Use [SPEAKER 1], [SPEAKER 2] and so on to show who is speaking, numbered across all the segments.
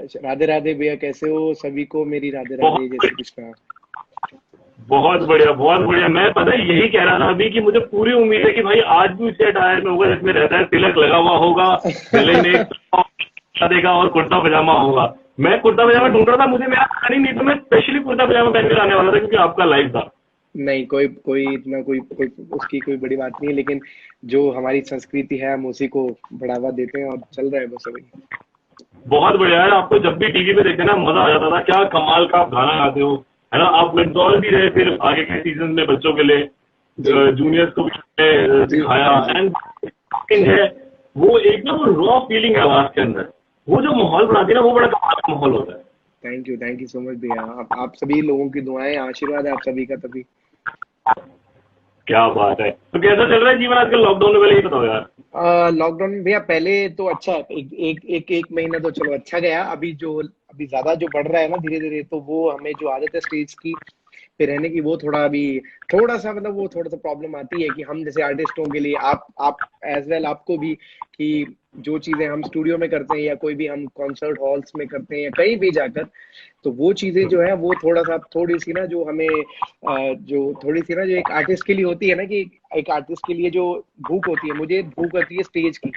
[SPEAKER 1] राधे राधे भैया, कैसे हो? सभी को मेरी राधे राधे, जय श्री कृष्णा।
[SPEAKER 2] बहुत बढ़िया बहुत बढ़िया। मैं पता है यही कह रहा था अभी कि मुझे पूरी उम्मीद है कि भाई आज भी उसी अटायर में होगा जिसमें रहता है, तिलक लगा हुआ होगा, गले में एक देगा और कुर्ता पजामा होगा। मैं कुर्ता पजामा ढूंढ रहा था, मुझे मेरा पता नहीं तो मैं स्पेशली कुर्ता पजामा पहन कर आने वाला था क्योंकि आपका लाइव था।
[SPEAKER 1] नहीं, कोई कोई इतना कोई उसकी कोई बड़ी बात नहीं है, लेकिन जो हमारी संस्कृति है हम उसी को बढ़ावा देते हैं और चल रहा है बस अभी।
[SPEAKER 2] बहुत बढ़िया है। आपको जब भी टीवी पे देखते ना मजा आ जाता था, क्या कमाल का आप गाना गाते हो, है ना। आप विड्रॉल भी रहे फिर आगे के सीजन में बच्चों के लिए,
[SPEAKER 1] जी
[SPEAKER 2] जूनियर्स को भी
[SPEAKER 1] जी,
[SPEAKER 2] दिखाया।
[SPEAKER 1] हाँ जी।
[SPEAKER 2] एंड है वो एक ना वो रॉ फीलिंग है आवाज के अंदर, वो जो माहौल बनाती है ना वो बड़ा कमाल का माहौल होता है।
[SPEAKER 1] थैंक यू सो मच भैया। आप सभी लोगों की दुआएं, आशीर्वाद है आप सभी का तभी।
[SPEAKER 2] क्या बात है। तो कैसा चल रहा है जीवन आजकल लॉकडाउन में, पहले ये बताओ यार।
[SPEAKER 1] लॉकडाउन में भैया पहले तो अच्छा, एक महीना तो चलो अच्छा गया। अभी ज्यादा जो बढ़ रहा है ना धीरे धीरे, तो वो हमें जो आदत है स्टेज की पे रहने की, वो थोड़ा अभी थोड़ा सा मतलब वो थोड़ा सा प्रॉब्लम आती है कि हम जैसे आर्टिस्टों के लिए, आप एज वेल आपको भी, कि जो चीजें हम स्टूडियो में करते हैं या कोई भी हम कॉन्सर्ट हॉल्स में करते हैं या कहीं भी जाकर, तो वो चीजें जो है वो थोड़ा सा थोड़ी सी ना जो हमें जो थोड़ी सी ना जो एक आर्टिस्ट के लिए होती है ना, कि एक आर्टिस्ट के लिए जो भूख होती है, मुझे भूख होती है स्टेज की।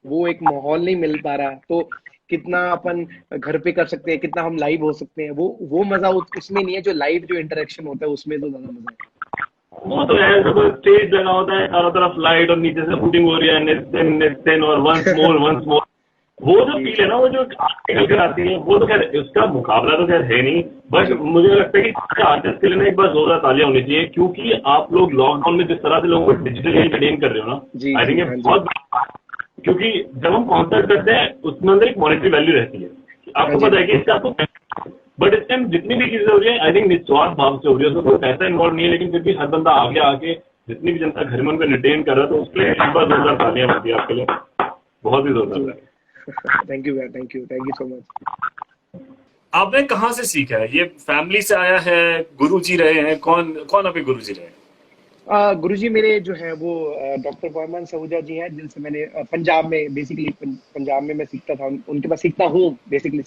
[SPEAKER 1] वो एक माहौल नहीं मिल पा रहा, तो कितना अपन घर पे कर सकते हैं, कितना हम लाइव हो सकते हैं, वो मजा उसमें नहीं है। जो लाइव जो इंटरेक्शन होता है उसमें तो ज्यादा मजा है।
[SPEAKER 2] वो तो है, जब स्टेज लगा होता है चारों तरफ लाइट और नीचे से शूटिंग हो रही है, नितिन और वंस मोर, वो जो
[SPEAKER 1] जी
[SPEAKER 2] फील है ना, वो जो निकल कर आती है, वो तो खैर उसका मुकाबला तो खैर है नहीं। बट
[SPEAKER 1] जी
[SPEAKER 2] मुझे लगता है कि आर्टिस्ट के लिए ना एक बार जोरदार तालियां होनी चाहिए, क्योंकि आप लोग लॉकडाउन में जिस तरह से लोगों को डिजिटली एंटरटेन कर रहे हो
[SPEAKER 1] जी
[SPEAKER 2] ना, आई
[SPEAKER 1] जी,
[SPEAKER 2] थिंक ये
[SPEAKER 1] हाँ जी,
[SPEAKER 2] बहुत, क्योंकि जब हम कॉन्सर्ट करते हैं उसमें अंदर एक मॉनेटरी वैल्यू रहती है,
[SPEAKER 1] हाँ
[SPEAKER 2] आपको
[SPEAKER 1] जी,
[SPEAKER 2] पता है कि इसका आपको, बट इस टाइम जितनी भी चीजें हो रही है आई थिंक निस्वार्थ भाव से हो रही है, उसमें कोई पैसा इन्वॉल्व नहीं है, लेकिन फिर भी हर बंदा आगे आके जितनी भी जनता घर में उनको एंटरटेन कर रहा है, तो उसके लिए एक बार जोरदार तालियां बनती है आपके लिए, बहुत ही
[SPEAKER 1] जी।
[SPEAKER 2] जोरदार है।
[SPEAKER 1] थैंक यू भैया, थैंक यू सो मच।
[SPEAKER 3] आपने कहाँ से सीखा है ये? फैमिली से आया है, गुरुजी रहे हैं? कौन कौन आपके गुरुजी रहे हैं?
[SPEAKER 1] गुरुजी मेरे जो है वो डॉक्टर फरमान सहूजा जी हैं, जिनसे मैंने पंजाब में बेसिकली पंजाब में मैं सीखता था, उनके पास सीखता हूँ बेसिकली।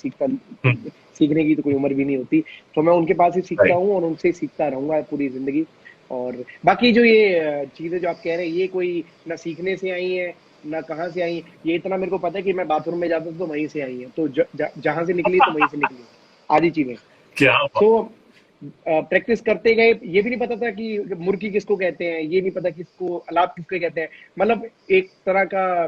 [SPEAKER 1] सीखने की तो कोई उम्र भी नहीं होती, तो मैं उनके पास ही सीखता
[SPEAKER 3] राइट।
[SPEAKER 1] हूँ और उनसे ही सीखता रहूंगा पूरी जिंदगी। और बाकी जो ये चीजें जो आप कह रहे हैं, ये कोई ना सीखने से आई है ना कहाँ से आई। ये इतना मेरे को पता है कि मैं बाथरूम में जाता था तो वहीं से आई है, तो जहां से निकली तो वहीं से निकली आधी चीजें।
[SPEAKER 3] क्या
[SPEAKER 1] सो
[SPEAKER 3] बात।
[SPEAKER 1] प्रैक्टिस करते गए, ये भी नहीं पता था कि मुर्गी किसको कहते हैं, ये नहीं पता किसको अलाप किसको कहते हैं। मतलब एक तरह का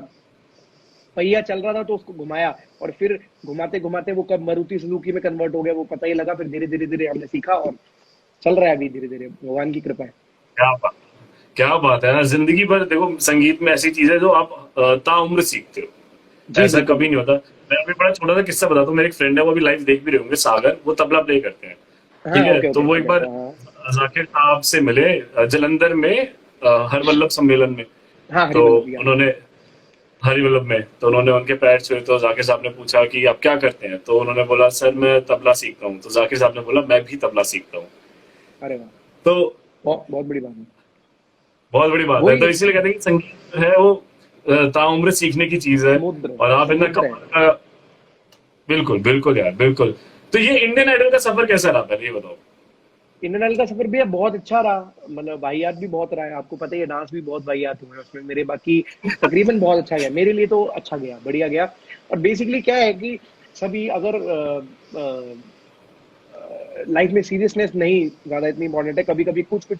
[SPEAKER 1] पहिया चल रहा था तो उसको घुमाया, और फिर घुमाते घुमाते वो कब मारुति सुजुकी में कन्वर्ट हो गया वो पता ही लगा। फिर धीरे धीरे धीरे हमने सीखा और चल रहा है अभी धीरे धीरे, भगवान की कृपा है।
[SPEAKER 3] क्या बात। क्या बात है ना, जिंदगी भर देखो संगीत में ऐसी चीज है जो आप ताउम्र सीखते हो।
[SPEAKER 1] जी
[SPEAKER 3] ऐसा
[SPEAKER 1] बिल्कुल
[SPEAKER 3] कभी नहीं होता। मैं अभी बड़ा छोटा सा किस्सा बताता हूँ। मेरे एक फ्रेंड है, वो अभी लाइव देख भी रहे होंगे, सागर, वो तबला प्ले करते हैं।
[SPEAKER 1] हाँ,
[SPEAKER 3] ठीक है,
[SPEAKER 1] ओके
[SPEAKER 3] तो
[SPEAKER 1] ओके
[SPEAKER 3] वो
[SPEAKER 1] ओके
[SPEAKER 3] एक बार
[SPEAKER 1] हाँ
[SPEAKER 3] जाकिर साहब से मिले जलंधर में, हरवल्लभ सम्मेलन में।
[SPEAKER 1] हाँ,
[SPEAKER 3] तो
[SPEAKER 1] हरिवल्लभ याद है।
[SPEAKER 3] उन्होंने हरिवल्लभ में, तो उन्होंने उनके पैर छुए, तो जाकिर साहब ने पूछा कि आप क्या करते हैं, तो उन्होंने बोला सर मैं तबला सीखता हूँ। तो जाकिर साहब ने बोला मैं भी तबला सीखता हूँ।
[SPEAKER 1] अरे वाह,
[SPEAKER 3] तो
[SPEAKER 1] बहुत बहुत बड़ी बात है।
[SPEAKER 3] बहुत बड़ी बात है।
[SPEAKER 1] वही
[SPEAKER 3] तो इसीलिए कहते हैं कि संगीत जो है वो ताउम्र सीखने की चीज है।
[SPEAKER 1] समुद्र,
[SPEAKER 3] और आप इतना
[SPEAKER 1] समुद्र है।
[SPEAKER 3] कमाल का, बिल्कुल बिल्कुल यार, बिल्कुल। तो ये इंडियन आइडल का सफर कैसा रहा, पहले ये बताओ।
[SPEAKER 1] इंडियन आइडल का सफर भी बहुत अच्छा रहा, मतलब वाहियात भी बहुत रहा है। आपको पता ही है, डांस भी बहुत वाहियात हुए हैं उसमें मेरे। बाकी तकरीबन बहुत अच्छा गया मेरे लिए, तो अच्छा गया, बढ़िया गया। और बेसिकली क्या है कि सभी अगर लाइफ में सीरियसनेस नहीं ज्यादा इतनी इंपॉर्टेंट है। कभी कभी कुछ कुछ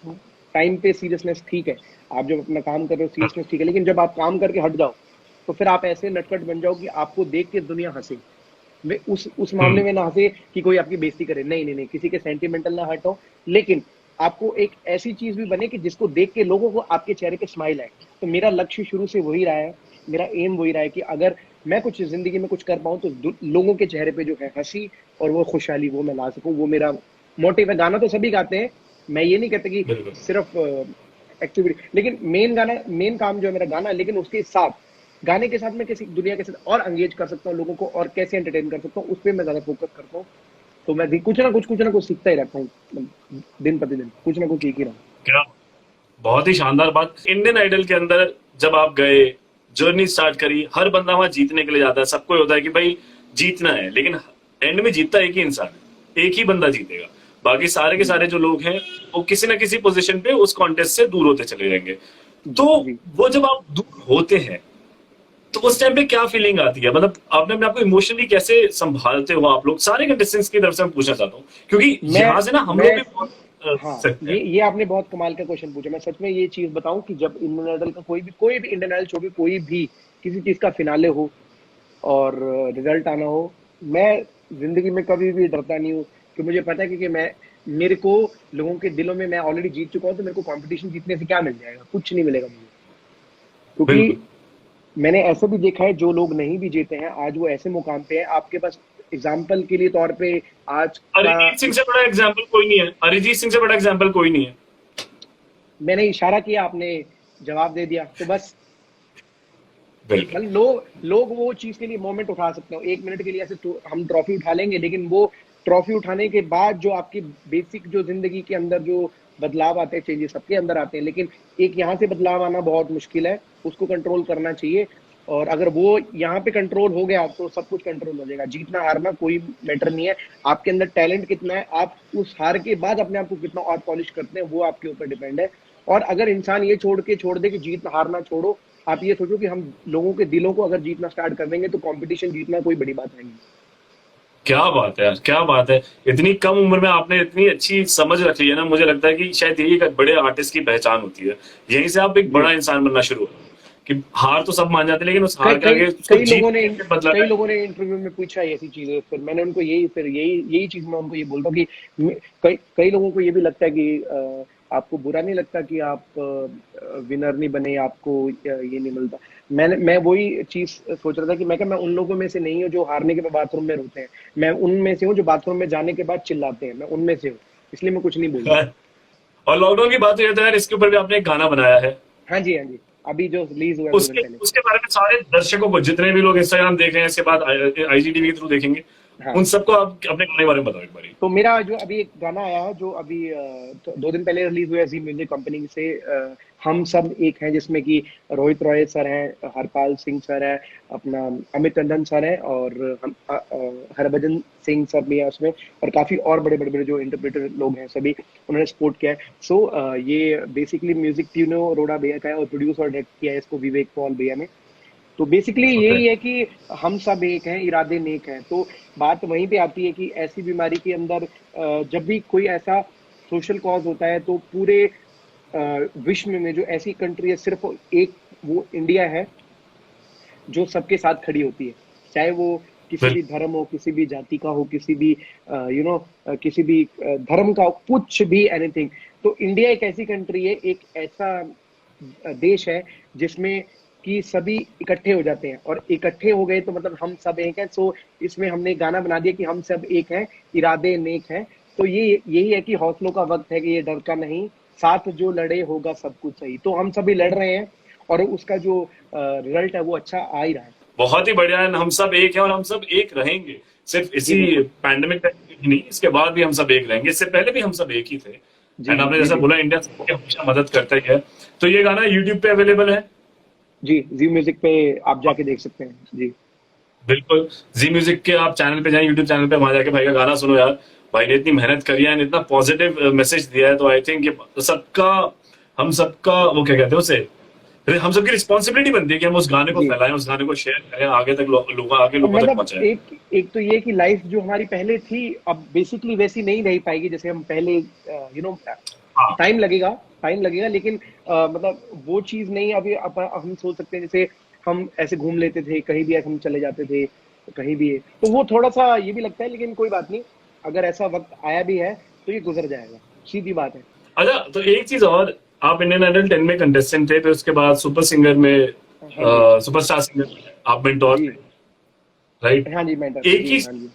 [SPEAKER 1] टाइम पे सीरियसनेस ठीक है, आप जब अपना काम कर रहे हो सीरियसनेस ठीक है, लेकिन जब आप काम करके हट जाओ तो फिर आप ऐसे नटखट बन जाओ कि आपको देख के दुनिया हंसे। वे उस मामले
[SPEAKER 3] हम्म।
[SPEAKER 1] में ना हंसे कि कोई आपकी बेइज्जती करे, नहीं नहीं नहीं, किसी के सेंटिमेंटल ना हर्ट हो, लेकिन आपको एक ऐसी चीज भी बने कि जिसको देख के लोगों को आपके चेहरे पे स्माइल आए। तो मेरा लक्ष्य शुरू से वही रहा है, मेरा एम वही रहा है कि अगर मैं कुछ जिंदगी में कुछ कर पाऊं तो लोगों के चेहरे पे जो है हंसी और वो खुशहाली वो मैं ला सकूं, वो मेरा मोटिव है। गाना तो सभी गाते हैं, मैं ये नहीं कहता कि
[SPEAKER 3] बिल्कुल।
[SPEAKER 1] सिर्फ एक्टिविटी, लेकिन मेन काम जो है मेरा गाना है, लेकिन उसके साथ गाने के साथ मैं किसी दुनिया के साथ और एंगेज कर सकता हूँ लोगों को, और कैसे एंटरटेन कर सकता हूँ, उस पर मैं ज्यादा फोकस करता हूँ। तो मैं भी कुछ ना कुछ सीखता ही रहता हूँ, दिन प्रतिदिन कुछ ना कुछ सीख ही रहा हूँ।
[SPEAKER 3] क्या, बहुत ही शानदार बात। इंडियन आइडल के अंदर जब आप गए, जर्नी स्टार्ट करी, हर बंदा वहां जीतने के लिए जाता है, सबको होता है कि भाई जीतना है, लेकिन एंड में जीतता एक ही इंसान है, एक ही बंदा जीतेगा। बाकी सारे के सारे जो लोग हैं वो किसी ना किसी पोजीशन पे उस कॉन्टेस्ट से दूर होते चले जाएंगे। तो
[SPEAKER 1] जी
[SPEAKER 3] वो जब आप दूर होते हैं तो उस टाइम पे क्या फीलिंग आती है, मतलब आपने अपने आप को इमोशनली कैसे संभालते हो आप लोग? सारे कंटेस्टेंट्स की तरफ से मैं पूछना चाहता हूँ, क्योंकि
[SPEAKER 1] मैं
[SPEAKER 3] यहाँ से ना हम लोग
[SPEAKER 1] मैं
[SPEAKER 3] भी बहुत
[SPEAKER 1] हाँ,
[SPEAKER 3] सकते हैं।
[SPEAKER 1] ये आपने बहुत कमाल का क्वेश्चन पूछा। मैं सच में ये चीज बताऊं कि जब इंडियन आइडल का कोई भी इंडियन आइडल शो पे कोई भी किसी चीज का फिनाले हो और रिजल्ट आना हो, मैं जिंदगी में कभी भी डरता नहीं हूँ। कि मुझे पता है कि मेरे को लोगों के दिलों में मैं ऑलरेडी जीत चुका हूँ, तो मेरे को कंपटीशन जीतने से क्या मिल जाएगा? कुछ नहीं मिलेगा मुझे। क्योंकि
[SPEAKER 3] बिल्कुल।
[SPEAKER 1] मैंने ऐसे भी देखा है जो लोग नहीं भी जीते हैं, आज वो ऐसे मुकाम पे है। आपके पास एग्जाम्पल के लिए तौर पे आज का
[SPEAKER 3] अरिजीत सिंह से बड़ा एग्जाम्पल कोई नहीं है, अरिजीत सिंह से बड़ा एग्जाम्पल कोई नहीं है।
[SPEAKER 1] मैंने इशारा किया, आपने जवाब दे दिया, तो बस
[SPEAKER 3] बिल्कुल।
[SPEAKER 1] मतलब लोग वो चीज के लिए मोमेंट उठा सकते हो। 1 मिनट के लिए ऐसे हम ट्रॉफी उठा लेंगे, लेकिन वो ट्रॉफी उठाने के बाद जो आपकी बेसिक जो जिंदगी के अंदर जो बदलाव आते हैं, चेंजेस सबके अंदर आते हैं, लेकिन एक यहाँ से बदलाव आना बहुत मुश्किल है। उसको कंट्रोल करना चाहिए, और अगर वो यहाँ पे कंट्रोल हो गया तो सब कुछ कंट्रोल हो जाएगा। जीतना हारना कोई मैटर नहीं है। आपके अंदर टैलेंट कितना है, आप उस हार के बाद अपने आप को कितना और पॉलिश करते हैं, वो आपके ऊपर डिपेंड है। और अगर इंसान ये छोड़ दे कि जीतना हारना छोड़ो, आप ये सोचो कि हम लोगों के दिलों को अगर जीतना स्टार्ट कर देंगे तो कंपटीशन जीतना कोई बड़ी बात नहीं।
[SPEAKER 3] क्या बात है यार, क्या बात है! इतनी कम उम्र में आपने इतनी अच्छी समझ रख ली है ना, मुझे लगता है कि शायद यही एक बड़े आर्टिस्ट की पहचान होती है। यहीं से आप एक
[SPEAKER 1] जी।
[SPEAKER 3] बड़ा इंसान बनना शुरू हो, कि हार तो सब मान जाते हैं लेकिन उस
[SPEAKER 1] कई
[SPEAKER 3] हार के
[SPEAKER 1] कई
[SPEAKER 3] आगे उसको जीत के बदला
[SPEAKER 1] कई
[SPEAKER 3] है।
[SPEAKER 1] लोगों ने इंटरव्यू में पूछा ऐसी चीजें, फिर मैंने उनको यही चीज मैं उनको ये बोलता हूँ कि कई लोगों को ये भी लगता है कि आपको बुरा नहीं लगता कि आप विनर नहीं बने, आपको ये नहीं मिलता। मैं वही चीज सोच रहा था कि मैं उन लोगों में से नहीं हूँ जो हारने के बाद बाथरूम में रोते हैं। मैं उनमें से हूँ जो बाथरूम में जाने के बाद चिल्लाते हैं। मैं उनमें से हूँ, इसलिए मैं कुछ नहीं बोलता।
[SPEAKER 3] और लॉकडाउन की बात हुई तो यार, इसके ऊपर भी आपने एक गाना बनाया है।
[SPEAKER 1] हाँ जी, हाँ जी, अभी जो रिलीज हुआ 2 दिन
[SPEAKER 3] उसके
[SPEAKER 1] पहले।
[SPEAKER 3] उसके बारे में सारे दर्शकों को, जितने भी लोग इंस्टाग्राम देख रहे हैं इसके बाद आईजीटीवी के थ्रू देखेंगे,
[SPEAKER 1] हाँ,
[SPEAKER 3] उन सबको आप अपने गाने के बारे में बताओ एक बारी।
[SPEAKER 1] तो मेरा जो अभी एक गाना आया है, जो अभी 2 दिन पहले रिलीज हुआ है जी म्यूजिक कंपनी से, हम सब एक हैं, जिसमें कि रोहित रॉय सर हैं, हरपाल सिंह सर है, अपना अमित टंडन सर है, और हम हरभजन सिंह सर भी है उसमें, और काफी और बड़े बड़े बड़े जो इंटरप्रेटर लोग हैं सभी उन्होंने सपोर्ट किया है। सो ये बेसिकली म्यूजिक ट्यूनो रोड़ा भैया का है, और प्रोड्यूस और डायरेक्ट किया है इसको विवेक पॉल भैया ने। तो बेसिकली
[SPEAKER 3] ओके।
[SPEAKER 1] यही है कि हम सब एक हैं, इरादे नेक हैं। तो बात वहीं पे आती है कि ऐसी बीमारी के अंदर जब भी कोई ऐसा सोशल कॉज होता है, तो पूरे विश्व में जो ऐसी कंट्री है सिर्फ एक, वो इंडिया है, जो सबके साथ खड़ी होती है। चाहे वो किसी भी धर्म हो, किसी भी जाति का हो, किसी भी किसी भी धर्म का हो, कुछ भी एनीथिंग। तो इंडिया एक ऐसी कंट्री है, एक ऐसा देश है जिसमें कि सभी इकट्ठे हो जाते हैं, और इकट्ठे हो गए तो मतलब हम सब एक हैं। सो इसमें हमने गाना बना दिया कि हम सब एक हैं, इरादे नेक हैं। तो ये यही है कि हौसलों का वक्त है, कि ये डर का नहीं, साथ जो लड़े होगा सब कुछ सही। तो हम सभी लड़ रहे हैं, और उसका जो रिजल्ट है वो अच्छा आ ही रहा है।
[SPEAKER 3] बहुत ही बढ़िया है, हम सब एक हैं और हम सब एक रहेंगे। सिर्फ
[SPEAKER 1] जी
[SPEAKER 3] इसी
[SPEAKER 1] बिल्कुल।
[SPEAKER 3] पैंडेमिक टाइम ही नहीं, इसके बाद भी हम सब एक रहेंगे। इससे पहले भी हम सब एक ही थे।
[SPEAKER 1] जी
[SPEAKER 3] एंड आपने
[SPEAKER 1] जी
[SPEAKER 3] जैसा
[SPEAKER 1] जी
[SPEAKER 3] बोला, इंडिया सबकी हमेशा मदद करता ही है। तो ये गाना यूट्यूब पे अवेलेबल है?
[SPEAKER 1] जी, जी म्यूजिक पे आप जाके देख सकते हैं जी।
[SPEAKER 3] बिल्कुल। जी म्यूजिक के आप चैनल पे जाएं, यूट्यूब चैनल पे, वहां जाके भाई का गाना सुनो यार। भाई ने इतनी मेहनत करी है, इतना पॉजिटिव मैसेज दिया है, तो आई थिंक ये सबका, हम सबका वो क्या कहते हैं उसे, हम सबकी रिस्पॉन्सिबिलिटी बनती है कि हम उस गाने को
[SPEAKER 1] जी,
[SPEAKER 3] फैलाएं, उस गाने को शेयर करें, आगे तक आगे
[SPEAKER 1] अब
[SPEAKER 3] लोगों तक
[SPEAKER 1] मतलब
[SPEAKER 3] पहुंचाएं।
[SPEAKER 1] एक एक तो ये कि लाइफ जो हमारी पहले थी, अब बेसिकली वैसी नहीं रह पाएगी जैसे हम पहले,
[SPEAKER 3] हाँ।
[SPEAKER 1] टाइम लगेगा, लेकिन मतलब वो चीज नहीं। अभी हम सोच सकते हैं जैसे हम ऐसे घूम लेते थे, कहीं भी ऐसे हम चले जाते थे, कहीं भी। तो वो थोड़ा सा ये भी लगता है, लेकिन कोई बात नहीं, अगर ऐसा वक्त आया भी है तो ये गुजर जाएगा, सीधी बात है।
[SPEAKER 3] अच्छा, तो एक चीज और, आप इंडियन आइडल 10 में कंटेस्टेंट थे, फिर उसके बाद सुपर सिंगर में,
[SPEAKER 1] हाँ जी,
[SPEAKER 3] सुपरस्टार सिंगर में आप मेंटोर
[SPEAKER 1] जी,
[SPEAKER 3] थे, राइट?
[SPEAKER 1] हाँ जी, मेंटर थे
[SPEAKER 3] एक
[SPEAKER 1] जी,
[SPEAKER 3] ही
[SPEAKER 1] हाँ जी।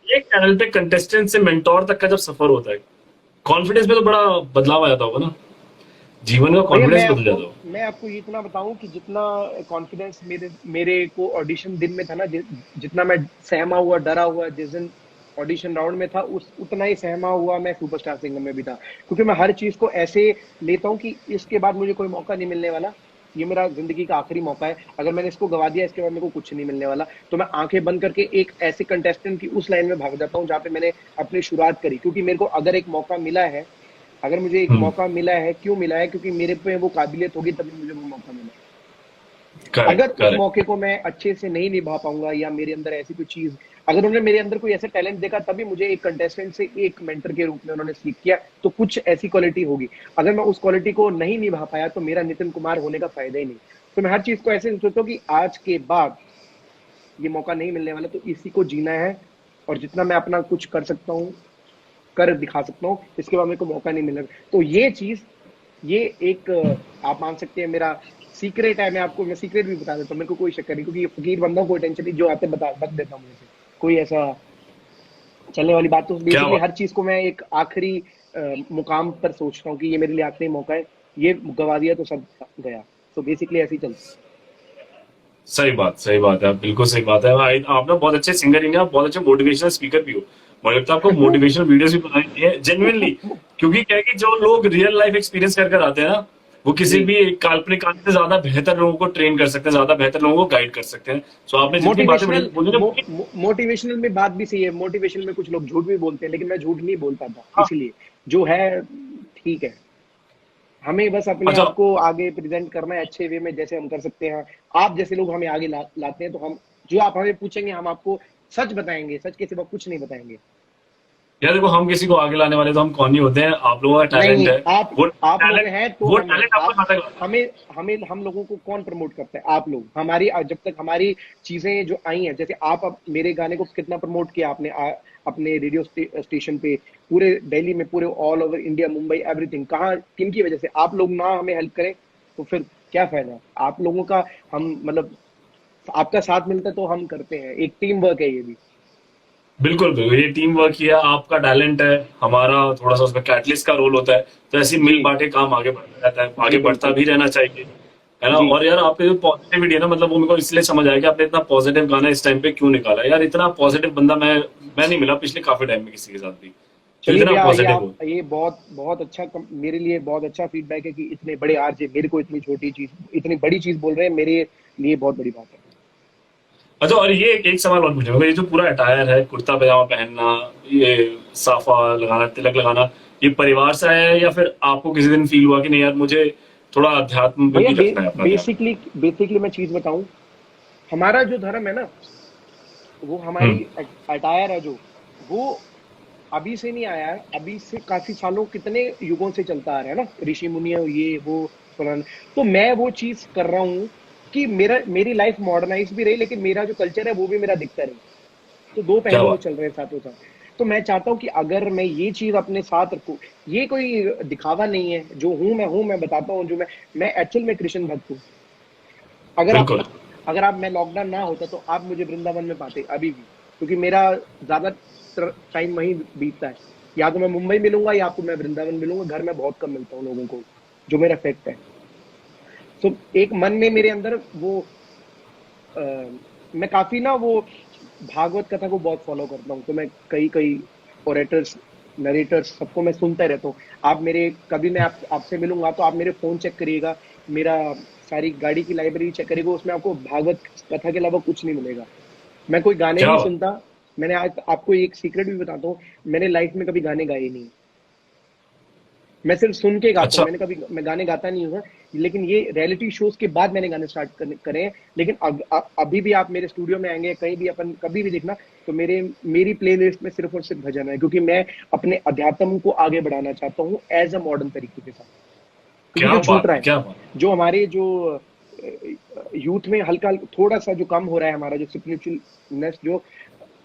[SPEAKER 3] एक चैनल पे कंटेस्टेंट से मेंटोर तक का जब सफर होता है, कॉन्फिडेंस में तो बड़ा बदलाव आ जाता होगा ना, जीवन का
[SPEAKER 1] भैया
[SPEAKER 3] कॉन्फिडेंस बदल जाता होगा।
[SPEAKER 1] मैं आपको ये इतना बताऊं कि जितना कॉन्फिडेंस मेरे को ऑडिशन दिन में था ना, जितना मैं सहमा हुआ, डरा हुआ जिस दिन ऑडिशन राउंड में था, उतना ही सहमा हुआ मैं सुपरस्टार सिंगर में भी था। क्योंकि मैं हर चीज को ऐसे लेता हूं कि इसके बाद मुझे कोई मौका नहीं मिलने वाला, ये मेरा जिंदगी का आखिरी मौका है, अगर मैंने इसको गवा दिया इसके बाद मेरे को कुछ नहीं मिलने वाला, तो मैं आंखें बंद करके एक ऐसे कंटेस्टेंट की उस लाइन में भाग जाता हूँ जहाँ पे मैंने अपनी शुरुआत करी। क्योंकि मेरे को अगर एक मौका मिला है, अगर मुझे एक मौका मिला है, क्यों मिला है? क्योंकि मेरे पे वो काबिलियत होगी तभी मुझे वो मौका मिला। अगर उस मौके को मैं अच्छे से नहीं निभा पाऊंगा, या मेरे अंदर ऐसी कोई चीज, अगर उन्होंने मेरे अंदर कोई ऐसा टैलेंट देखा तभी मुझे एक कंटेस्टेंट से एक मेंटर के रूप में उन्होंने सीख किया, तो कुछ ऐसी क्वालिटी होगी। अगर मैं उस क्वालिटी को नहीं निभा पाया तो मेरा नितिन कुमार होने का फायदा ही नहीं। तो मैं हर चीज को ऐसे सोचता हूँ कि आज के बाद ये मौका नहीं मिलने वाला, तो इसी को जीना है, और जितना मैं अपना कुछ कर सकता हूँ कर दिखा सकता हूँ, इसके बाद मेरे को मौका नहीं मिलेगा। तो ये चीज, ये एक आप मान सकते हैं मेरा सीक्रेट है। मैं सीक्रेट भी बता देता हूँ, मेरे को कोई शक नहीं, क्योंकि फकीर बंदा हूँ, कोई टेंशन नहीं, जो आते बता देता हूँ मुझे, कोई ऐसा चलने वाली बात। तो बेसिकली हर चीज को मैं एक आखिरी मुकाम पर सोचता हूँ कि ये मेरे लिए आखिरी मौका है, ये गवा दिया तो सब गया। तो बेसिकली ऐसे ही चलता।
[SPEAKER 3] सही बात है, बिल्कुल सही बात है। आप ना बहुत अच्छे सिंगर हैं, आप बहुत अच्छे मोटिवेशनल स्पीकर भी हो। मुझे लगता है आपको मोटिवेशनल वीडियोस भी बनानी चाहिए जेन्युइनली, क्योंकि क्या है कि जो लोग रियल लाइफ एक्सपीरियंस कर आते हैं ना, वो किसी भी काल्पनिक काम से ज्यादा बेहतर लोगों को ट्रेन कर सकते हैं, ज्यादा बेहतर लोगों को गाइड कर सकते हैं। सो आपने जितनी बातें बोली,
[SPEAKER 1] मोटिवेशनल में बात भी सही है। मोटिवेशन में कुछ लोग झूठ भी बोलते हैं, लेकिन मैं झूठ नहीं बोल पाता, इसलिए जो है ठीक है। हमें बस अपने आप को आगे प्रेजेंट करना है अच्छे वे में, जैसे हम कर सकते हैं। आप जैसे लोग हमें आगे लाते हैं, तो हम जो आप हमें पूछेंगे हम आपको सच बताएंगे, सच के सिवा कुछ नहीं बताएंगे।
[SPEAKER 3] यार देखो, हम किसी को आगे लाने वाले तो हम कौन ही होते हैं, आप लोगों का टैलेंट है।
[SPEAKER 1] आप लोग हैं तो
[SPEAKER 3] वो टैलेंट आपको पता है।
[SPEAKER 1] हमें हम लोगों को कौन प्रमोट करता है? आप लोग। हमारी जब तक हमारी चीजें जो आई हैं, जैसे आप अब मेरे गाने को कितना प्रमोट किया आपने अपने रेडियो स्टेशन पे, पूरे दिल्ली में, पूरे all over India, Mumbai, everything. कहाँ, किन की वजह से? आप लोग ना हमें हेल्प करें तो फिर क्या फायदा? आप लोगों का हम मतलब आपका साथ मिलता है तो हम करते हैं, एक टीम वर्क है ये भी।
[SPEAKER 3] बिल्कुल, ये टीम वर्क ही है, आपका टैलेंट है, हमारा थोड़ा सा उसमें कैटलिस्ट का रोल होता है। तो ऐसी मिल बांटे काम आगे बढ़ता रहता है, आगे बढ़ता भी रहना चाहिए, है ना। और यार आपके जो पॉजिटिविटी है ना, मतलब वो मेरे को इसलिए समझ आया कि आपने इतना पॉजिटिव गाना इस टाइम पे क्यों निकाला। यार इतना पॉजिटिव बंदा मैं नहीं मिला पिछले काफी टाइम में किसी के साथ भी।
[SPEAKER 1] ये बहुत अच्छा, मेरे लिए बहुत अच्छा फीडबैक है कि इतने बड़े आरजे मेरे को इतनी छोटी चीज, इतनी बड़ी चीज बोल रहे हैं, मेरे लिए बहुत बड़ी बात है।
[SPEAKER 3] अच्छा, और ये एक सवाल और पूछूंगा, ये जो पूरा अटायर है, कुर्ता पजामा पहनना, ये साफा लगाना, तिलक लगाना, ये परिवार से आया है या फिर आपको किसी दिन फील हुआ कि नहीं यार मुझे थोड़ा अध्यात्म भी रखना है अपना?
[SPEAKER 1] बेसिकली मैं चीज बताऊं, हमारा जो धर्म है ना, वो हमारी अटायर है जो, वो अभी से नहीं आया है, अभी से काफी सालों, कितने युगों से चलता आ रहा है ना, ऋषि मुनियों ये वो फलाना। तो मैं वो चीज कर रहा हूँ कि मेरी लाइफ मॉडर्नाइज भी रही, लेकिन मेरा जो कल्चर है वो भी मेरा दिखता रहे। तो दो पहलू चल रहे हैं साथों साथ। तो मैं चाहता हूँ कि अगर मैं ये चीज अपने साथ रखूं, ये कोई दिखावा नहीं है, जो हूं मैं बताता हूँ, जो मैं एक्चुअल में कृष्ण भक्त हूँ। अगर आप मैं लॉकडाउन ना होता तो आप मुझे वृंदावन में पाते अभी भी, क्योंकि मेरा ज्यादा टाइम वहीं बीतता है। या तो मैं मुंबई मिलूंगा या आपको मैं वृंदावन मिलूंगा। घर में बहुत कम मिलता हूँ लोगों को, जो मेरा फैक्ट है। तो एक मन में मेरे अंदर वो मैं काफी ना वो भागवत कथा को बहुत फॉलो करता हूँ। तो मैं कई ओरेटर्स, नरेटर्स, सबको मैं सुनता रहता हूँ। आप मेरे कभी मैं आपसे मिलूंगा तो आप मेरे फोन चेक करिएगा, मेरा सारी गाड़ी की लाइब्रेरी चेक करिएगा, उसमें आपको भागवत कथा के अलावा कुछ नहीं मिलेगा। मैं कोई गाने नहीं सुनता। मैंने आज आपको एक सीक्रेट भी बताता हूँ, मैंने लाइफ में कभी गाने गाए नहीं, मैं सिर्फ सुन के गाता हूँ। मैं गाने गाता नहीं हूँ, लेकिन ये रियलिटी शोज के बाद मैंने गाने स्टार्ट करे हैं। लेकिन अभी भी आप मेरे स्टूडियो में आएंगे, कहीं भी अपन कभी भी देखना, तो मेरी प्लेलिस्ट में सिर्फ और सिर्फ भजन है, क्योंकि मैं अपने अध्यात्म को आगे बढ़ाना चाहता हूँ एज अ मॉडर्न तरीके के साथ। जो छूट रहा है, जो हमारे जो यूथ में हल्का थोड़ा सा जो कम हो रहा है, हमारा जो स्पिरिचुअलनेस, जो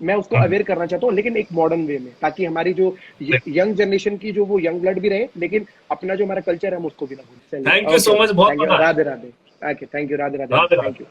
[SPEAKER 1] मैं उसको अवेयर करना चाहता हूँ, लेकिन एक मॉडर्न वे में, ताकि हमारी जो यंग जनरेशन की जो वो यंग ब्लड भी रहे, लेकिन अपना जो हमारा कल्चर है हम उसको भी ना भूलें।
[SPEAKER 3] थैंक यू सो मच, बहुत
[SPEAKER 1] Radhe Radhe. Thank you, Radhe Radhe, thank you.